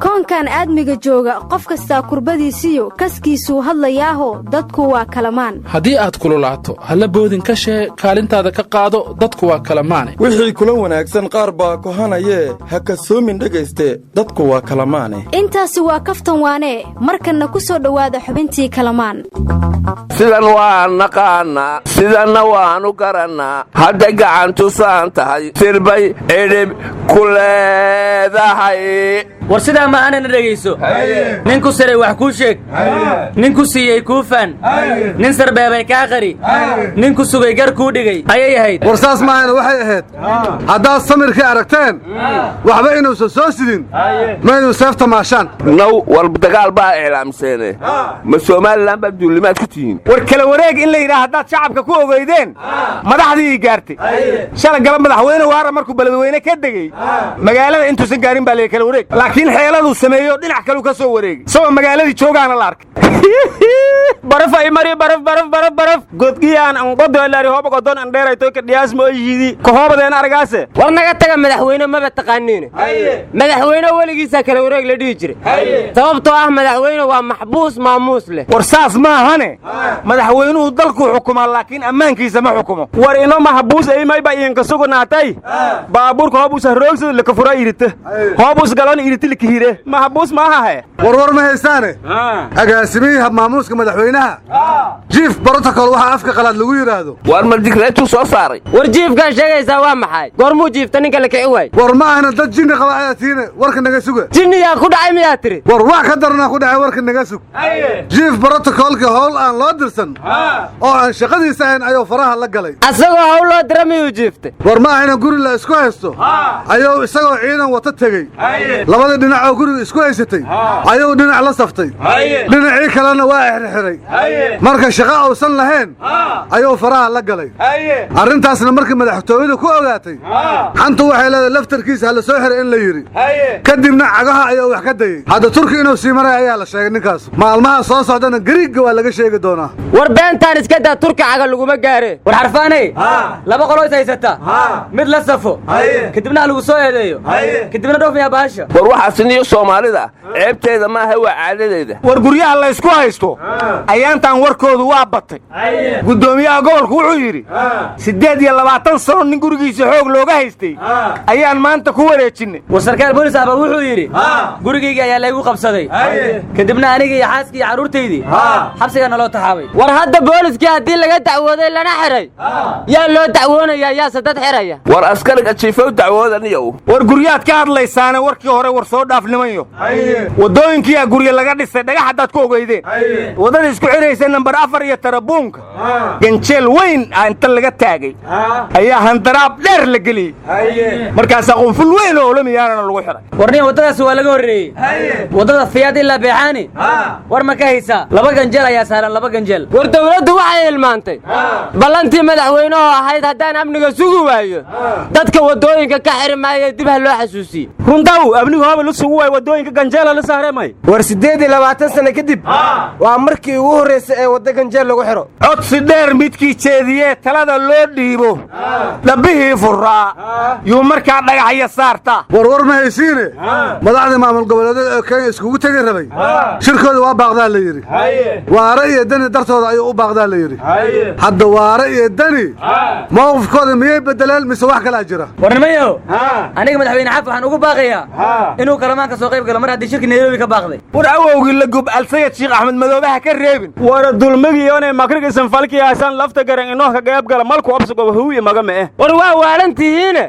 koonkan aadmiga jooga qof kasta kurbadiisiyo kaskiisu hadlayaaho dadku waa Kalamaan haddii aad kululaato hala boodin ka shee kaalintaada ka qaado dadku waa Kalamaane wixii kula wanaagsan qaar baa kohanayee ha ka soomin dhagayste dadku waa Kalamaane intaasi waa kaftan waane markana ku soo dhawaada xubintii Kalamaan sidan waa naqaana sidanna waanu garanaa hadda gacantu saan tahay sirbay edeb kuleedahay war sidaa ma aanan dhageyso ninku saray wax ku sheeg ninku siiyay kuufan nin sarbeebay ka qari ninku sugay gar ku dhigay ayay ahayd war saas ma ahayn waxay ahayd hadda samirka aragteen waxba inuu soo sidin ma inuu seefta maashan naw wal dagaal baa eelaamseene ma Soomaaliland baa duulimaad ku tihiin war kala wareeg in la yiraahdo dad shacabka ku ogeydeen madaxdii gaartay shalay galab madaxweyne waara markuu balweyne ka degay magaalada intuu san gaarin baa la kala wareeg laakiin xeeladu sameeyo dhinac kale ka soo wareegay soo magaaladii joogaana la arkay baraf ay mari baraf godgiyaan aan qodoolaari hoob godon aan dheerayto ka dhiyaas ma yidi ka hoobadeen argaase war naga taga madaxweyne ma taqaaniin madaxweyne waligiisa kala wareeg la dhigi jiray sababtoo ah madaxweyne waa maxbuus maamuus leh war saas ma ahane madaxweynuhu dalku xukuma laakiin ammaankiisa ma xukumo war ino maxbuus ay may ba in ka sugnaatay baabuurka hoobuus roogso la ka furay irita hoobuus galon irita la kihire maxbuus ma aha war ma haystaane agaasimiha maamuuska madaxweynaha jiif protocol waxa afka qalaad lagu yiraahdo war ma digreetu soo saaray war jiifka sheegaysa waa maxay goormuu jiifta ninka la kicin way war ma ahna dad jinni qaba ayatiina warka naga suga jinniga ku dhacay miyaa tiri war wax ka darna ku dhacay warka naga sug jiif protocolka howl aan loo dirsan oo aan shaqadiisa ahayn ayuu faraha la galay asagoo howl loo diramay jiiftay war ma ahna guri la isku haysto ayuu isagoo ciidan wata tagay labada dhinac oo guriga isku haysatay ayuu dhinac la saftay dhinacii kalena waa xirxiray marka shaqa uusan lahayn ayuu faraha la galay arrintaasna markii madaxtooyadu ku ogaatay xantu waxay leedahay laftarkiisa la soo xiray in la yiri kadibna cagaha ayuu wax ka dayay hadda turki inuu sii maray ayaa la sheegay ninkaas maalmaha soo socdana Greek waa laga sheegi doonaa war beentaan iska daa turki caga laguma gaare war xarfaanay laba qoloys haysata mid la safo kadibna lagu soo eedeeyo kadibna dhoofiya baasha war waxa siniyo Soomaalida ceebteeda ma aha waa caadadeeda war guryaha la isku haysto ayaantan warkoodu waa batay gudoomiyaha gobolku wuxuu yiri 28 sano nin gurigiisa xoog looga haystay ayaan maanta ku wareejinay war sarkaal booliis ah wuxuu yiri gurigayga ayaa la igu qabsaday kadibna aniga iyo xaaskii iyo caruurteydii xabsiga naloo taxaabay war hadda booliiskii hadii laga dacwooday lana xiray yaa loo dacwoonaya yaa sadad xiraya war askariga jiifo dacwoodaniyo war guryaad ka hadlaysaana warkii hore war soo dhaafnimayo wadooyinkii guriga laga dhisay dhagax dad ku ogeydeen wadada isku xiraysa number 4 iyo tarabuunka ganjeel weyn inta laga taagay ayaa handaraab dheer la geliyay markaas qoful weyn oo lamiyaana lagu xiray warniya wadadaas waa laga horeeyay wadada fiyaad ilaa beexani war ma ka haysa laba ganjeel ayaa saaran laba ganjeel war dawladdu waxay ilmaantay ballantii madaxweynaha ahayd hadaan amniga sugu waayo dadka wadooyinka ka xirmaayay dib loo xasuusiyo runtaw amnigu haba la sugu waayo wadooyinka ganjeel la saareemay war 28 sano kadib waa markii ugu horeysay ee wada ganjeel lagu xiro codsi dheer midkii jeediyay talada loo dhiibo dabihii furaa yu markaa dhagaxya saarta war ma haysiine madaxda maamul goboleedyada ee Kenya iskugu tagay rabay shirkooda waa baaqdaa la yiri waara iyo dani dartooda ayuu u baaqdaa la yiri hadda waara iyo dani mowqifkooda miyay bedelaan mise wax kala jira warnimayo aniga madaxweyne xaf waxaan ugu baaqayaa inuu Kalamaan ka soo qayb galo mar haddii shirki Nairobi ka baaqday war awowgii la gub alsayid Sheekh Axmed Madoobaha ka reebin war dulmigi oo makrigiisan falki aysan lafta garan inoo ka qayb gala malku absugo huwiye magame war waa waalantiina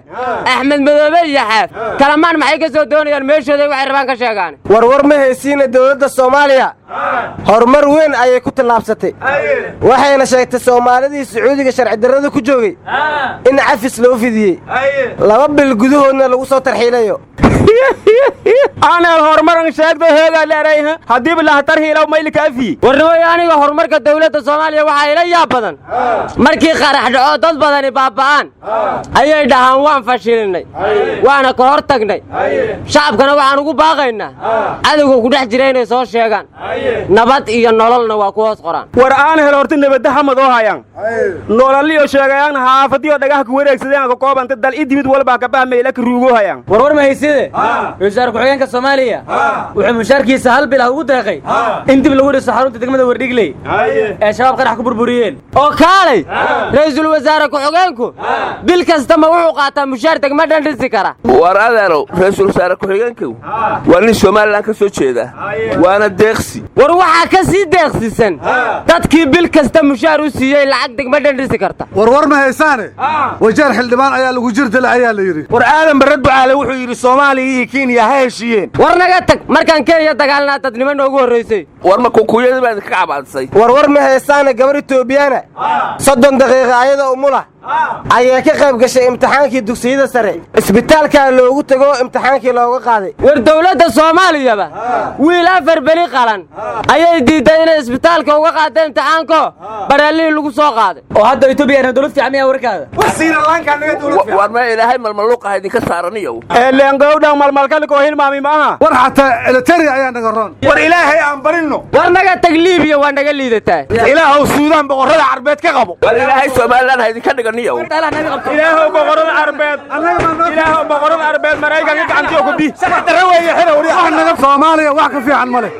Axmed Madoobe iyo xaaf Kalamaan maxay ka soo doonayaan meeshooda waxay rabaan ka sheegaan war ma haysiina dawladda Soomaaliya horumar weyn ayay ku tallaabsatay waxayna sheegtay Soomaalidii Sacuudiga sharci darrada ku joogay in cafis loo fidiyay 2 bil gudahoodna lagu soo tarxiilayo أنا هرمرن شاك ده هذا اللي رأيه هديب الله ترهي لو ما يلك أفي ورنوي أنا هرمرك الدولة الصومالية وحيلا يا بدن مركي خرح دعوة بدن بابان أيه دهان فشلني وأنا كهرتقني شعب كنا وعنو باغينا أدو كده جرينا صار شيئا نبات إيا نولنا وقوس قران ورآن هلورتين نبده حمدوها يان نولالي وشيئا حافتي ودقاه كويرك سيدان كوبان تدل إدميد والباكبه ميلك روغوها يان ورور ما هي سيدة wasaar ku-xigeenka Soomaaliya wuxuu mushaarkiisa hal bil ugu deeqay in dib lagu dhiso xarunta degmada Wardhigley ee shabaab qarax ku burburiyeen oo kaalay ra'iisul wasaare ku-xigeenku bil kasta ma wuxuu qaataa mushaar degmada dhisi kara war adeero ra'iisul wasaare ku-xigeenku waa nin Soomaaliland ka soo jeeda waana deeqsi war waxa ka sii deeqsisan dadkii bil kasta mushaar u siiyay lacag degmada dhisi karta war ma haysaane wajaar xildhibaan ayaa lagu jirtay ayaa la yiri war aadan barad bucaale wuxuu yiri Soomaaliya iyo Kenya ha heshiiyeen war naga tag markaan Kenya dagaalna dadnimo noogu horeysay war ma kuuyada baan ka cabaadisay war ma haysaane gabar Itoobiyana 30 daqiiqo ayada umula ayaa ka qayb gashay imtixaankii dugsiyada sare isbitaalka loogu tago imtixaankii looga qaaday war dawladda Soomaaliya wiil afar bari qalan ayay diiday in isbitaalka uga qaado imtixaanko baraalii lagu soo qaaday oo hadda Itoobiyana dawlad fiican ayaa warkaada wasiir laanka naga dawlad war ma ilaahay malmaluuqa idin ka saaraniyo leengowdha malmalkal ko hilmaami maaha war xataa elitari ayaa naga roon war ilaahay aan barino war naga tag Liibiya waa naga liidataa ilaahow Suudaan boqorada Carbeed ka qabo war ilaahay Soomaaliland ha idin ka dhigan ilaahow boqorada Carbeed ilaahow boqorada Carbeed Mareykanka gacantiyo ku bi sax daraweeye xiro wari Soomaaliya wax ka fiican male